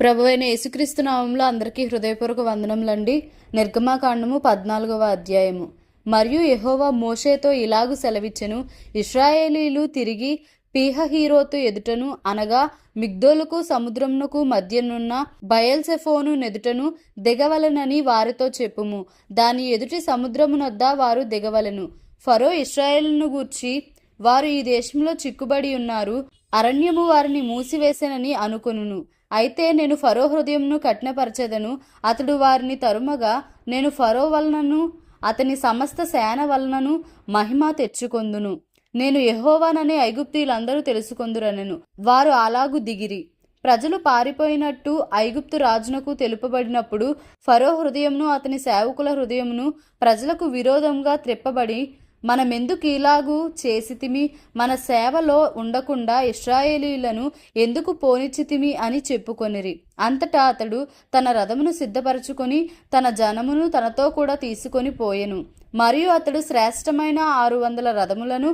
ప్రభువైన యేసుక్రీస్తు నామములో అందరికీ హృదయపూర్వక వందనములండి. నిర్గమాకాండము 14వ అధ్యాయము. మరియు యెహోవా మోషేతో ఇలాగు సెలవిచ్చెను, ఇశ్రాయేలీలు తిరిగి పీహహీరోతు ఎదుటను అనగా మిగ్దోలుకు సముద్రమునకు మధ్యనున్న బయల్సెఫోను నెదుటను దిగవలెనని వారితో చెప్పుము. దాని ఎదుటి సముద్రమునొద్ద వారు దిగవలెను. ఫరో ఇశ్రాయేలును గూర్చి, వారు ఈ దేశంలో చిక్కుబడి ఉన్నారు, అరణ్యము వారిని మూసివేసెనని అనుకొనును. అయితే నేను ఫరో హృదయమును కఠినపరచెదను, అతడు వారిని తరుమగా నేను ఫరో వలనను అతని సమస్త సేన వలనను మహిమ తెచ్చుకొందును. నేను యెహోవానని ఐగుప్తీయులందరూ తెలుసుకొందురనెను. వారు అలాగు దిగిరి. ప్రజలు పారిపోయినట్టు ఐగుప్తు రాజునకు తెలుపబడినప్పుడు ఫరో హృదయమును అతని సేవకుల హృదయమును ప్రజలకు విరోధంగా త్రెప్పబడి, మనమెందుకు ఇలాగూ చేసితిమి, మన సేవలో ఉండకుండా ఇశ్రాయేలీయులను ఎందుకు పోనిచ్చితిమి అని చెప్పుకొనిరి. అంతటా అతడు తన రథమును సిద్ధపరచుకొని తన జనమును తనతో కూడా తీసుకొని పోయెను. మరియు అతడు శ్రేష్టమైన 600 రథములను,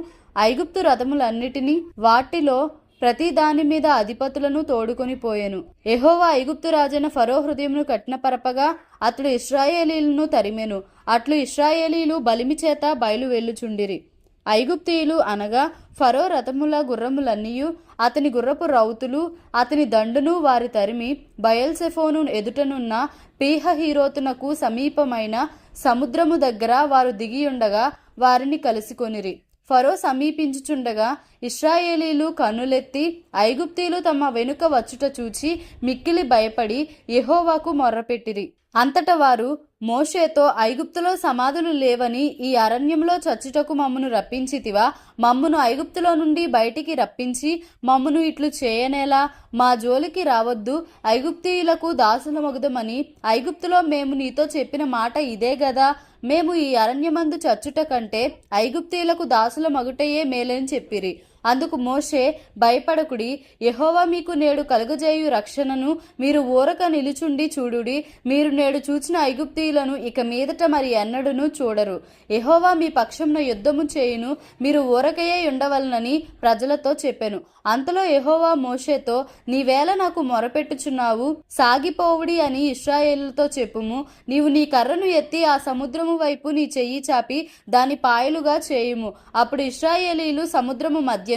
ఐగుప్తు రథములన్నిటినీ, వాటిలో ప్రతి దాని మీద అధిపతులను తోడుకొని పోయెను. యెహోవా ఐగుప్తు రాజైన ఫరో హృదయమును కఠినపరపగా అతడు ఇశ్రాయేలీయులను తరిమెను. అట్లు ఇశ్రాయేలీయులు బలిమి చేత బయలు వెళ్ళుచుండిరి. ఐగుప్తీయులు అనగా ఫరో రథముల గుర్రములన్నీయు, అతని గుర్రపు రౌతులు, అతని దండును వారి తరిమి బయల్సెఫోను ఎదుటనున్న పీహహీరోతునకు సమీపమైన సముద్రము దగ్గర వారు దిగియుండగా వారిని కలుసుకొనిరి. ఫరో సమీపించుచుండగా ఇశ్రాయేలీలు కన్నులెత్తి ఐగుప్తీయులు తమ వెనుక వచ్చుట చూచి మిక్కిలి భయపడి యెహోవాకు మొర్రపెట్టిరి. అంతట వారు మోషేతో, ఐగుప్తులో సమాధులు లేవని ఈ అరణ్యంలో చచ్చుటకు మమ్మను రప్పించితివా? మమ్మును ఐగుప్తులో నుండి బయటికి రప్పించి మమ్మును ఇట్లు చేయనేలా? మా జోలికి రావద్దు, ఐగుప్తీయులకు దాసులమగుదమని ఐగుప్తులో మేము నీతో చెప్పిన మాట ఇదే గదా. మేము ఈ అరణ్యమందు చచ్చుట కంటే ఐగుప్తీయులకు దాసుల మగుటయే మేలని చెప్పిరి. అందుకు మోషే, భయపడకుడి, యెహోవా మీకు నేడు కలుగజేయు రక్షణను మీరు ఊరక నిలుచుండి చూడుడి. మీరు నేడు చూచిన ఐగుప్తీయులను ఇక మీదట మరి ఎన్నడూను చూడరు. యెహోవా మీ పక్షంన యుద్ధము చేయును, మీరు ఊరకయే ఉండవలనని ప్రజలతో చెప్పెను. అంతలో యెహోవా మోషేతో, నీవేళ నాకు మొరపెట్టుచున్నావు? సాగిపోవుడి అని ఇశ్రాయేలుతో చెప్పుము. నీవు నీ కర్రను ఎత్తి ఆ సముద్రము వైపు నీ చెయ్యి చాపి దాని పాయలుగా చేయుము. అప్పుడు ఇశ్రాయేలీలు సముద్రము మధ్యను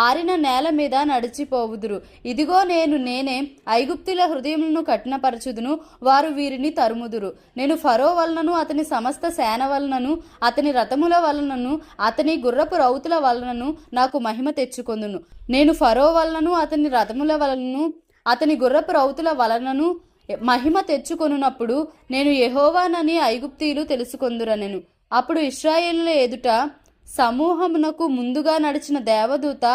ఆరిన నేల మీద నడిచిపోవుదురు. ఇదిగో నేనే ఐగుప్తుల హృదయములను కఠినపరచుదును, వారు వీరిని తరుముదురు. నేను ఫరో వలనను అతని సమస్త సేన వలనను అతని రథముల వలనను అతని గుర్రపు రౌతుల వలనను నాకు మహిమ తెచ్చుకొందును. నేను ఫరో వలనను అతని రథముల వలనను అతని గుర్రపు రౌతుల వలనను మహిమ తెచ్చుకొనున్నప్పుడు నేను యెహోవానని ఐగుప్తీయులు తెలుసుకొందురనెను. అప్పుడు ఇశ్రాయేలుల ఎదుట సమూహమునకు ముందుగా నడిచిన దేవదూత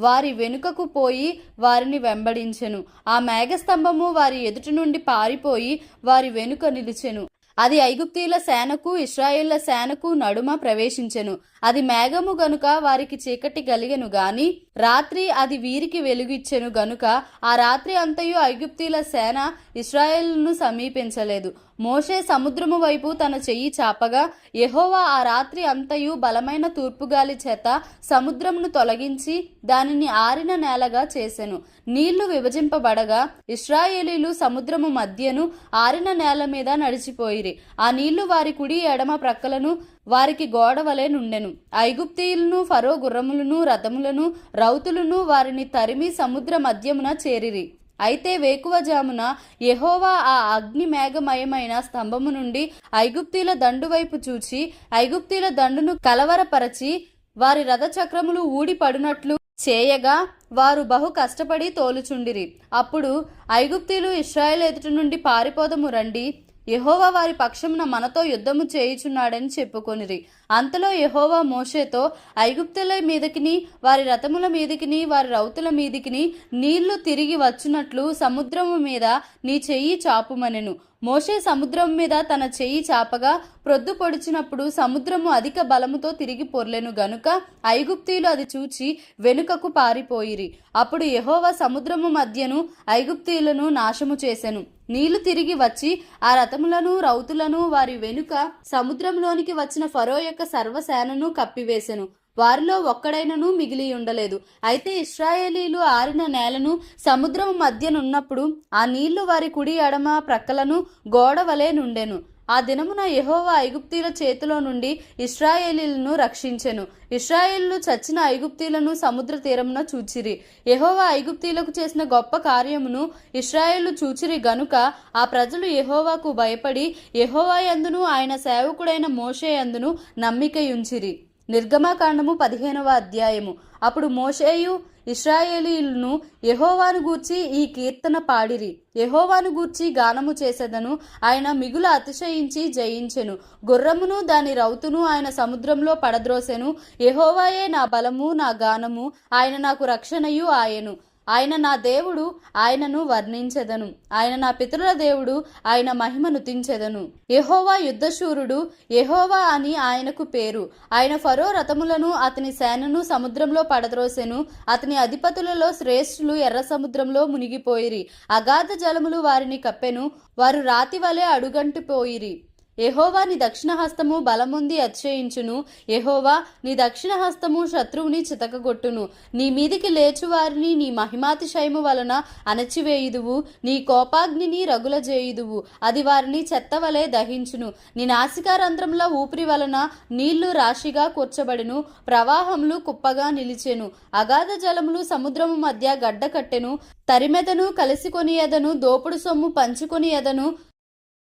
వారి వెనుకకు పోయి వారిని వెంబడించెను. ఆ మేఘస్తంభము వారి ఎదుట నుండి పారిపోయి వారి వెనుక నిలిచెను. అది ఐగుప్తీయుల సేనకు ఇశ్రాయేళ్ల సేనకు నడుమ ప్రవేశించెను. అది మేఘము గనుక వారికి చీకటి కలిగెను గాని రాత్రి అది వీరికి వెలుగిచ్చెను గనుక ఆ రాత్రి అంతయు ఐగుప్తీయుల సేన ఇశ్రాయేలును సమీపించలేదు. మోషే సముద్రము వైపు తన చెయ్యి చాపగా యెహోవా ఆ రాత్రి అంతయు బలమైన తూర్పుగాలి చేత సముద్రమును తొలగించి దానిని ఆరిన నేలగా చేసెను. నీళ్లు విభజింపబడగా ఇశ్రాయేలీలు సముద్రము మధ్యను ఆరిన నేల మీద నడిచిపోయిరి. ఆ నీళ్లు వారి కుడి ఎడమ ప్రక్కలను వారికి గోడవలే నుండెను. ఐగుప్తీయులను ఫరో గుర్రములను రథములను రౌతులను వారిని తరిమి సముద్ర మధ్యమున చేరిరి. అయితే వేకువజామున యెహోవా ఆ అగ్ని మేఘమయమైన స్తంభము నుండి ఐగుప్తీయుల దండు వైపు చూచి ఐగుప్తీయుల దండును కలవరపరచి వారి రథచక్రములు ఊడి పడునట్లు చేయగా వారు బహు కష్టపడి తోలుచుండిరి. అప్పుడు ఐగుప్తీయులు ఇశ్రాయేలు ఎదుట నుండి పారిపోదము రండి, యెహోవా వారి పక్షమున మనతో యుద్ధము చేయుచున్నాడని చెప్పుకొనిరి. అంతలో యెహోవా మోషేతో, ఐగుప్తుల మీదకిని వారి రథముల మీదకిని వారి రౌతుల మీదికిని నీళ్లు తిరిగి వచ్చునట్లు సముద్రము మీద నీ చెయ్యి చాపుమనెను. మోషే సముద్రం మీద తన చెయ్యి చాపగా ప్రొద్దు పొడిచినప్పుడు సముద్రము అధిక బలముతో తిరిగి పొర్లెను గనుక ఐగుప్తీయులు అది చూచి వెనుకకు పారిపోయిరి. అప్పుడు యెహోవా సముద్రము మధ్యను ఐగుప్తీయులను నాశము చేసెను. నీళ్లు తిరిగి వచ్చి ఆ రథములను రౌతులను వారి వెనుక సముద్రంలోనికి వచ్చిన ఫరో యొక్క సర్వసేనను కప్పివేసెను. వారిలో ఒక్కడైనను మిగిలి ఉండలేదు. అయితే ఇశ్రాయేలీలు ఆరిన నేలను సముద్రము మధ్యనున్నప్పుడు ఆ నీళ్లు వారి కుడి ఎడమ ప్రక్కలను గోడ వలె నుండెను. ఆ దినమున యెహోవా ఐగుప్తీయుల చేతిలో నుండి ఇశ్రాయేలీలను రక్షించెను. ఇశ్రాయేలీలు చచ్చిన ఐగుప్తీయులను సముద్ర తీరమున చూచిరి. యెహోవా ఐగుప్తీయులకు చేసిన గొప్ప కార్యమును ఇశ్రాయేలు చూచిరి గనుక ఆ ప్రజలు యెహోవాకు భయపడి యెహోవా యందును ఆయన సేవకుడైన మోషే యందును నమ్మికయుంచిరి. నిర్గమకాండము 15వ అధ్యాయము. అప్పుడు మోషేయు ఇశ్రాయేలీయులను యెహోవాను గూర్చి ఈ కీర్తన పాడిరి. యెహోవాను గూర్చి గానము చేసెదను, ఆయన మిగుల అతిశయించి జయించెను. గుర్రమును దాని రౌతును ఆయన సముద్రంలో పడద్రోసెను. యెహోవాయే నా బలము, నా గానము, ఆయన నాకు రక్షణయు ఆయను. ఆయన నా దేవుడు, ఆయనను వర్ణించెదను. ఆయన నా పితరుల దేవుడు, ఆయన మహిమ నుతించెదను. యెహోవా యుద్ధశూరుడు, యెహోవా అని ఆయనకు పేరు. ఆయన ఫరో రథములను అతని సేనను సముద్రంలో పడద్రోసెను. అతని అధిపతులలో శ్రేష్ఠులు ఎర్ర సముద్రంలో మునిగిపోయిరి. అగాధ జలములు వారిని కప్పెను. వారు రాతి వలె అడుగంటిపోయిరి. యెహోవా నీ దక్షిణ హస్తము బలముంది అతిశయించును. యెహోవా నీ దక్షిణ హస్తము శత్రువుని చితకగొట్టును. నీ మీదికి లేచువారిని నీ మహిమాతిశయము వలన అణచివేయుదువు. నీ కోపాగ్నిని రగులజేయుదువు, అది వారిని చెత్తవలే దహించును. నీ నాసికారంధ్రంలో ఊపిరి వలన నీళ్లు రాశిగా కూర్చబడును, ప్రవాహములు కుప్పగా నిలిచెను. అగాధ జలములు సముద్రము మధ్య గడ్డ కట్టెను. తరిమెదను, కలిసికొని ఎదను, దోపుడు సొమ్ము పంచుకొని ఎదను.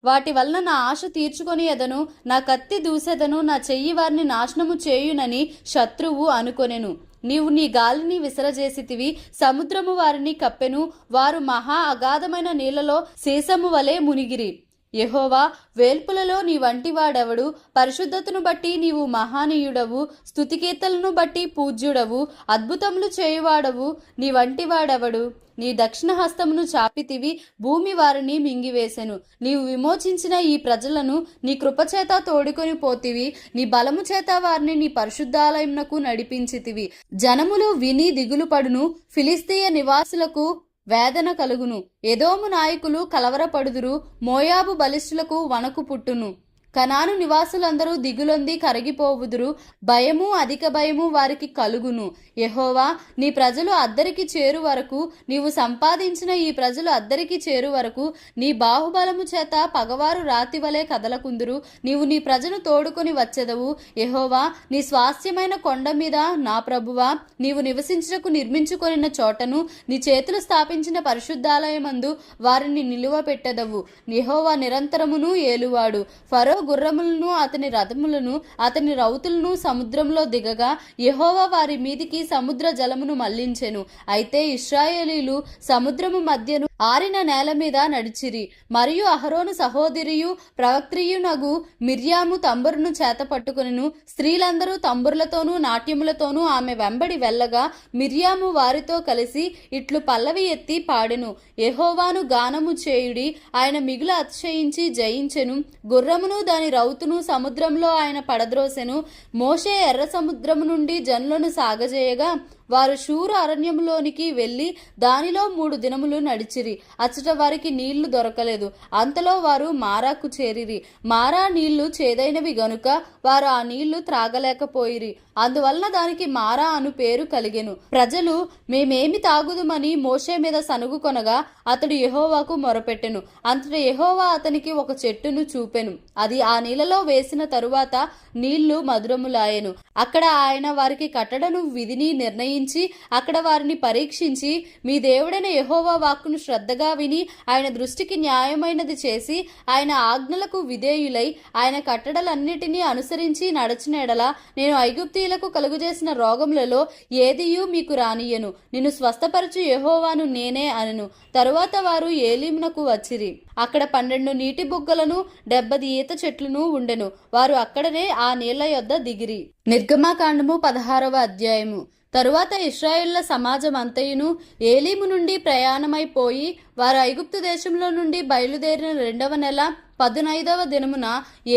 వాటి వలన నా ఆశ తీర్చుకొని ఎదను, నా కత్తి దూసెదను, నా చెయ్యి వారిని నాశనము చేయునని శత్రువు అనుకొనెను. నీవు నీ గాలిని విసరజేసితివి, సముద్రము వారిని కప్పెను. వారు మహా అగాధమైన నీళ్లలో సీసము వలె మునిగిరి. యెహోవా, వేల్పులలో నీ వంటి వాడెవడు? పరిశుద్ధతను బట్టి నీవు మహానీయుడవు, స్తుతికీర్తనలను బట్టి పూజ్యుడవు, అద్భుతములు చేయువాడవు. నీ వంటి వాడెవడు? నీ దక్షిణ హస్తమును చాపితివి, భూమి వారిని మింగివేసెను. నీవు విమోచించిన ఈ ప్రజలను నీ కృపచేత తోడుకొని పోతివి. నీ బలము చేత వారిని నీ పరిశుద్ధాలయమునకు నడిపించితివి. జనములు విని దిగులు పడును, ఫిలిస్తీయ నివాసులకు వేదన కలుగును. ఎదోము నాయకులు కలవరపడుదురు, మోయాబు బలిష్ఠులకు వణకు పుట్టును. కనాను నివాసులందరూ దిగులొంది కరిగిపోవుదురు, భయము అధిక భయము వారికి కలుగును. యెహోవా, నీ ప్రజలు అద్దరికి చేరు వరకు, నీవు సంపాదించిన ఈ ప్రజలు అద్దరికి చేరు వరకు నీ బాహుబలము చేత పగవారు రాతి వలె కదలకుందురు. నీవు నీ ప్రజను తోడుకొని వచ్చెదవు. యెహోవా, నీ స్వాస్థ్యమైన కొండ మీద నా ప్రభువా, నీవు నివసించుటకు నిర్మించుకొనిన చోటను, నీ చేతులు స్థాపించిన పరిశుద్ధాలయమందు వారిని నిలువ పెట్టెదవు. యెహోవా నిరంతరమును ఏలువాడు. ఫరో గుర్రములను అతని రథములను అతని రౌతులను సముద్రంలో దిగగా యెహోవా వారి మీదికి సముద్ర జలమును మళ్లించెను. అయితే ఇశ్రాయేలీలు సముద్రము మధ్యను ఆరిన నేల మీద నడిచిరి. మరియు అహరోను సహోదరియు ప్రవక్త్రియునగు మిర్యాము తంబురును చేత పట్టుకొనెను. స్త్రీలందరూ తంబురులతోనూ నాట్యములతోనూ ఆమె వెంబడి వెళ్ళగా మిర్యాము వారితో కలిసి ఇట్లు పల్లవి ఎత్తి పాడెను. యెహోవాను గానము చేయుడి, ఆయన మిగుల అతిశయించి జయించెను. గుర్రమును దాని రౌతును సముద్రంలో ఆయన పడద్రోసెను. మోషే ఎర్ర సముద్రము నుండి జనులను సాగజేయగా వారు షూరు అరణ్యములోనికి వెళ్ళి దానిలో 3 దినములు నడిచిరి. అచ్చట వారికి నీళ్లు దొరకలేదు. అంతలో వారు మారాకు చేరిరి. మారా నీళ్లు చేదైనవి గనుక వారు ఆ నీళ్లు త్రాగలేకపోయిరి. అందువలన దానికి మారా అను పేరు కలిగెను. ప్రజలు మేమేమి తాగుదుమని మోషే మీద సనుగు కొనగా అతడు యెహోవాకు మొరపెట్టెను. అంతటా యెహోవా అతనికి ఒక చెట్టును చూపెను. అది ఆ నీళ్లలో వేసిన తరువాత నీళ్లు మధురములాయెను. అక్కడ ఆయన వారికి కట్టడను విధిని నిర్ణయించి అక్కడ వారిని పరీక్షించి మీ దేవుడైన యెహోవా వాక్కును శ్రద్ధగా విని ఆయన దృష్టికి న్యాయమైనది చేసి ఆయన ఆజ్ఞలకు విధేయులై ఆయన కట్టడలన్నిటినీ అనుసరించి నడచిన ఎడల నేను ఐగుప్తీయులకు కలుగజేసిన రోగములలో ఏదియూ మీకు రానియను. నిన్ను స్వస్థపరచు యెహోవాను నేనే అనెను. తరువాత వారు ఏలీమునకు వచ్చిరి. అక్కడ 12 నీటి బుగ్గలను 70 ఈత చెట్లును ఉండెను. వారు అక్కడనే ఆ నీళ్ల యొద్ద దిగిరి. నిర్గమకాండము 16వ అధ్యాయము. తరువాత ఇశ్రాయేళ్ల సమాజం అంతయును ఏలీము నుండి ప్రయాణమైపోయి వారు ఐగుప్తు దేశంలో నుండి బయలుదేరిన 2వ నెల 15వ దినమున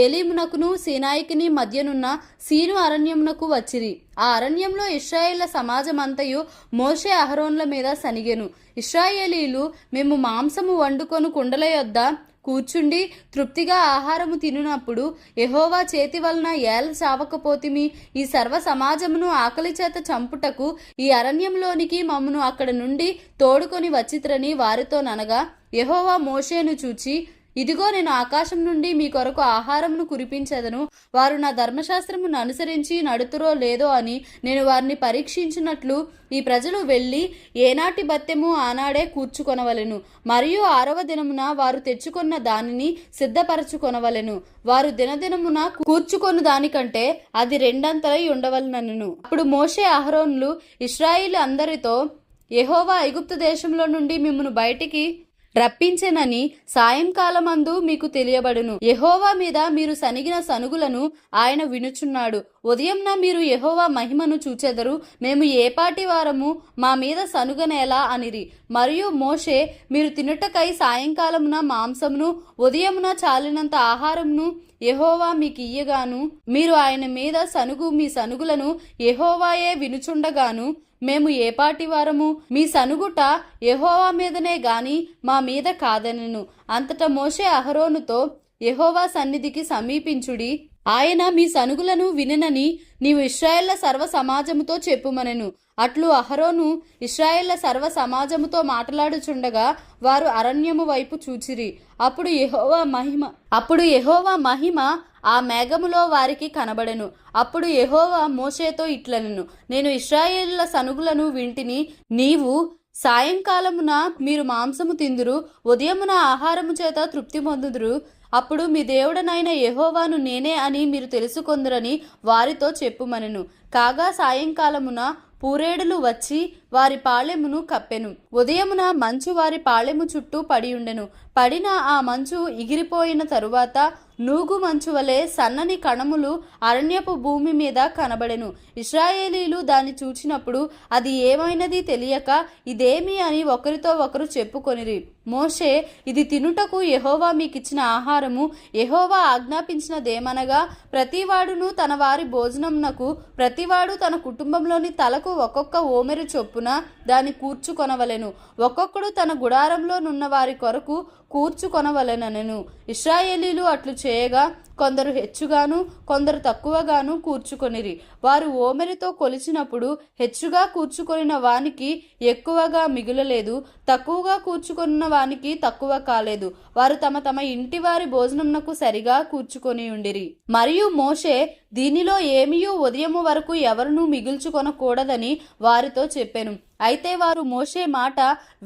ఏలీమునకును సీనాయికిని మధ్యనున్న సీను అరణ్యమునకు వచ్చిరి. ఆ అరణ్యంలో ఇశ్రాయేళ్ల సమాజమంతయు మోషే అహరోన్ల మీద సనిగెను. ఇశ్రాయేలీలు మేము మాంసము వండుకొను కుండల యొద్ద కూర్చుండి తృప్తిగా ఆహారము తినునప్పుడు యెహోవా చేతి వలన ఏల చావకపోతిమి, ఈ సర్వ సమాజమును ఆకలి చేత చంపుటకు ఈ అరణ్యంలోనికి మమ్మను అక్కడ నుండి తోడుకొని వచ్చిత్రని వారితో ననగా, యెహోవా మోషేను చూచి, ఇదిగో నేను ఆకాశం నుండి మీ కొరకు ఆహారమును కురిపించెదను, వారు నా ధర్మశాస్త్రమును అనుసరించి నడుతురో లేదో అని నేను వారిని పరీక్షించినట్లు ఈ ప్రజలు వెళ్ళి ఏనాటి బత్తెము ఆనాడే కూర్చుకొనవలెను, మరియు 6వ దినమున వారు తెచ్చుకొన్న దానిని సిద్ధపరచుకొనవలెను, వారు దినదినమున కూర్చుకొను దానికంటే అది రెండంతలై ఉండవలెనను. అప్పుడు మోషే అహరోనులు ఇశ్రాయేలు అందరితో, యెహోవా ఐగుప్తు దేశంలో నుండి మిమ్మును బయటికి రప్పించెనని సాయంకాలమందు మీకు తెలియబడును. యెహోవా మీద మీరు సనిగిన సనుగులను ఆయన వినుచున్నాడు. ఉదయంన మీరు యెహోవా మహిమను చూచెదరు, మేము ఏపాటి వారము, మా మీద సనుగనేలా అనిరి. మరియు మోషే, మీరు తినుటకై సాయంకాలమున మాంసమును ఉదయమున చాలినంత ఆహారమును యెహోవా మీకు ఇయ్యగాను, మీరు ఆయన మీద సనుగు మీ సనుగులను యెహోవాయే వినుచుండగాను, మేము ఏపాటి వారము, మీ సనుగుట యెహోవా మీదనే గాని మా మీద కాదనెను. అంతటా మోషే అహరోనుతో, యెహోవా సన్నిధికి సమీపించుడి, ఆయన మీ సనుగులను వినెనని నీవు ఇశ్రాయేళ్ల సర్వ సమాజముతో చెప్పుమనెను. అట్లు అహరోను ఇశ్రాయేళ్ల సర్వ సమాజముతో మాట్లాడుచుండగా వారు అరణ్యము వైపు చూచిరి. అప్పుడు యెహోవా మహిమ ఆ మేఘములో వారికి కనబడెను. అప్పుడు యెహోవా మోషేతో ఇట్లనెను, నేను ఇశ్రాయేలుల సనుగులను వింటిని. నీవు సాయంకాలమున మీరు మాంసము తిందురు, ఉదయమున ఆహారము చేత తృప్తి పొందుదురు. అప్పుడు మీ దేవుడనైన యెహోవాను నేనే అని మీరు తెలుసుకొందురని వారితో చెప్పుమనెను. కాగా సాయంకాలమున పూరేడులు వచ్చి వారి పాళెమును కప్పెను. ఉదయమున మంచు వారి పాళెము చుట్టూ పడియుండెను. పడిన ఆ మంచు ఎగిరిపోయిన తరువాత నూగు మంచు వలె సన్నని కణములు అరణ్యపు భూమి మీద కనబడెను. ఇశ్రాయేలీలు దాన్ని చూచినప్పుడు అది ఏమైనది తెలియక ఇదేమి అని ఒకరితో ఒకరు చెప్పుకొనిరి. మోషే, ఇది తినుటకు యెహోవా మీకిచ్చిన ఆహారము. యెహోవా ఆజ్ఞాపించినదేమనగా, ప్రతివాడును తన వారి భోజనమునకు ప్రతివాడు తన కుటుంబంలోని తలకు ఒక్కొక్క ఓమెరు చొప్పున దాన్ని కూర్చుకొనవలెను, ఒక్కొక్కడు తన గుడారంలో నున్న వారి కొరకు కూర్చుకొనవలెనెను. ఇశ్రాయేలీలు అట్లు చేయగా కొందరు హెచ్చుగాను కొందరు తక్కువగాను కూర్చుకొనిరి. వారు ఓమెరితో కొలిచినప్పుడు హెచ్చుగా కూర్చుకొనిన వానికి ఎక్కువగా మిగులలేదు, తక్కువగా కూర్చుకొనిన వానికి తక్కువ కాలేదు. వారు తమ తమ ఇంటి వారి భోజనమునకు సరిగా కూర్చుకొని ఉండిరి. మరియు మోషే, దీనిలో ఏమీయూ ఉదయము వరకు ఎవరునూ మిగుల్చుకొనకూడదని వారితో చెప్పెను. అయితే వారు మోషే మాట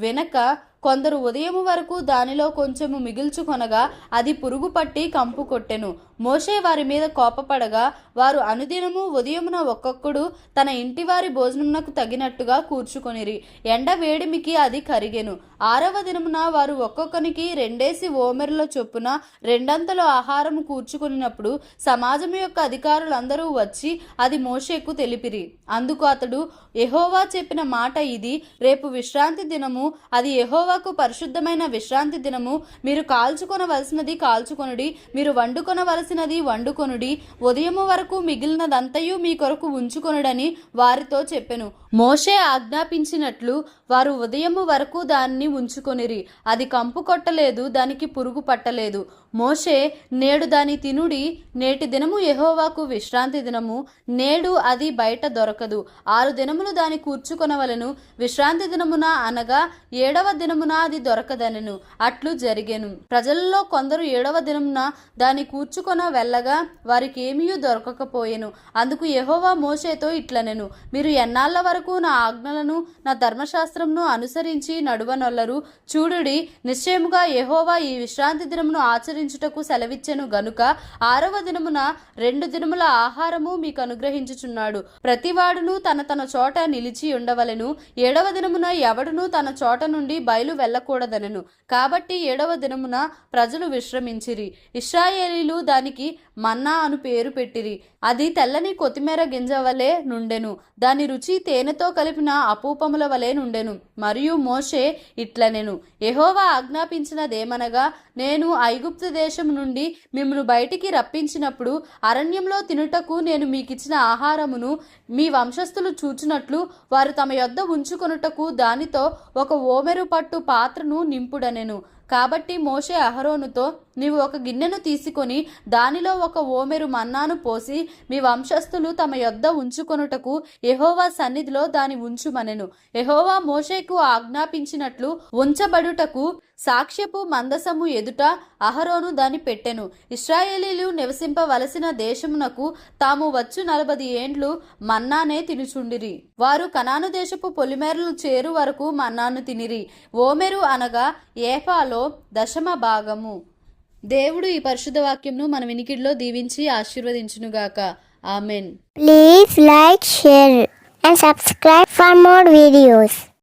వినక కొందరు ఉదయము వరకు దానిలో కొంచెము మిగుల్చుకొనగా అది పురుగు పట్టి కంపు కొట్టెను. మోషే వారి మీద కోపపడగా వారు అనుదినము ఉదయమున ఒక్కొక్కడు తన ఇంటి వారి భోజనమునకు తగినట్టుగా కూర్చుకొనిరి. ఎండ వేడిమికి అది కరిగెను. 6వ దినమున వారు ఒక్కొక్కనికి 2 ఓమెరుల చొప్పున 2 ఆహారము కూర్చుకొనినప్పుడు సమాజం యొక్క అధికారులందరూ వచ్చి అది మోషేకు తెలిపిరి. అందుకు అతడు, యెహోవా చెప్పిన మాట ఇది, రేపు విశ్రాంతి దినము, అది యెహోవాకు పరిశుద్ధమైన విశ్రాంతి దినము. మీరు కాల్చుకొనవలసినది కాల్చుకొనుడి, మీరు వండుకొనవలసినది వండుకొనుడి, ఉదయము వరకు మిగిలినదంతయు మీ కొరకు ఉంచుకొనుడని వారితో చెప్పెను. మోషే ఆజ్ఞాపించినట్లు వారు ఉదయము వరకు దాన్ని ఉంచుకొనిరి. అది కంపు కొట్టలేదు, దానికి పురుగు పట్టలేదు. మోషే, నేడు దాని తినుడి, నేటి దినము యెహోవాకు విశ్రాంతి దినము, నేడు అది బయట దొరకదు. 6 దినములు దాని కూర్చుకొనవలెను, విశ్రాంతి దినమున అనగా 7వ దినమున అది దొరకదనెను. అట్లు జరిగెను. ప్రజలలో కొందరు 7వ దినమున దాని కూర్చుకొన వెళ్ళగా వారికి ఏమీ దొరకకపోయెను. అందుకు యెహోవా మోషేతో ఇట్లనెను, మీరు ఎన్నాళ్ళ వరకు నా ఆజ్ఞలను నా ధర్మశాస్త్రమును అనుసరించి నడువనొల్లరు? చూడుడి, నిశ్చయముగా యెహోవా ఈ విశ్రాంతి దినమును ఆచరించుటకు సెలవిచ్చెను గనుక 6వ దినమున 2 దినముల ఆహారము మీకు అనుగ్రహించుచున్నాడు. ప్రతివాడును తన తన చోట నిలిచి ఉండవలెను. 7వ దినమున ఎవడును తన చోట నుండి బయలు వెళ్ళకూడదనెను. కాబట్టి 7వ దినమున ప్రజలు విశ్రమించిరి. ఇశ్రాయేలీలు దానికి మన్నా అను పేరు పెట్టిరి. అది తెల్లని కొత్తిమీర గింజ వలె నుండెను, దాని రుచి తేనెతో కలిపిన అపూపముల వలె నుండెను. మరియు మోషే ఇట్లనెను, యెహోవా ఆజ్ఞాపించినదేమనగా, నేను ఐగుప్తు దేశం నుండి మిమ్మును బయటికి రప్పించినప్పుడు అరణ్యంలో తినుటకు నేను మీకిచ్చిన ఆహారమును మీ వంశస్థులు చూచునట్లు వారు తమ యొద్ద ఉంచుకొనుటకు దానితో 1 ఓమెరు పట్టు పాత్రను నింపుడనెను. కాబట్టి మోషే అహరోనుతో, నీవు ఒక గిన్నెను తీసుకొని దానిలో ఒక ఓమెరు మన్నాను పోసి మీ వంశస్థులు తమ యొద్ద ఉంచుకొనుటకు యెహోవా సన్నిధిలో దాని ఉంచుమనెను. యెహోవా మోషేకు ఆజ్ఞాపించినట్లు ఉంచబడుటకు సాక్ష్యపు మందసము ఎదుట అహరోను దాన్ని పెట్టెను. ఇశ్రాయేలీలు నివసింపవలసిన దేశమునకు తాము వచ్చు 40 ఏండ్లు మన్నానే తినుచుండిరి. వారు కనాను దేశపు పొలిమేరలు చేరు వరకు మన్నాను తినిరి. ఓమెరు అనగా ఏఫాలో 10వ భాగము. దేవుడు ఈ పరిశుద్ధ వాక్యంను మన వినికిడిలో దీవించి ఆశీర్వదించునుగాక. Amen. Please like, share and subscribe for more videos.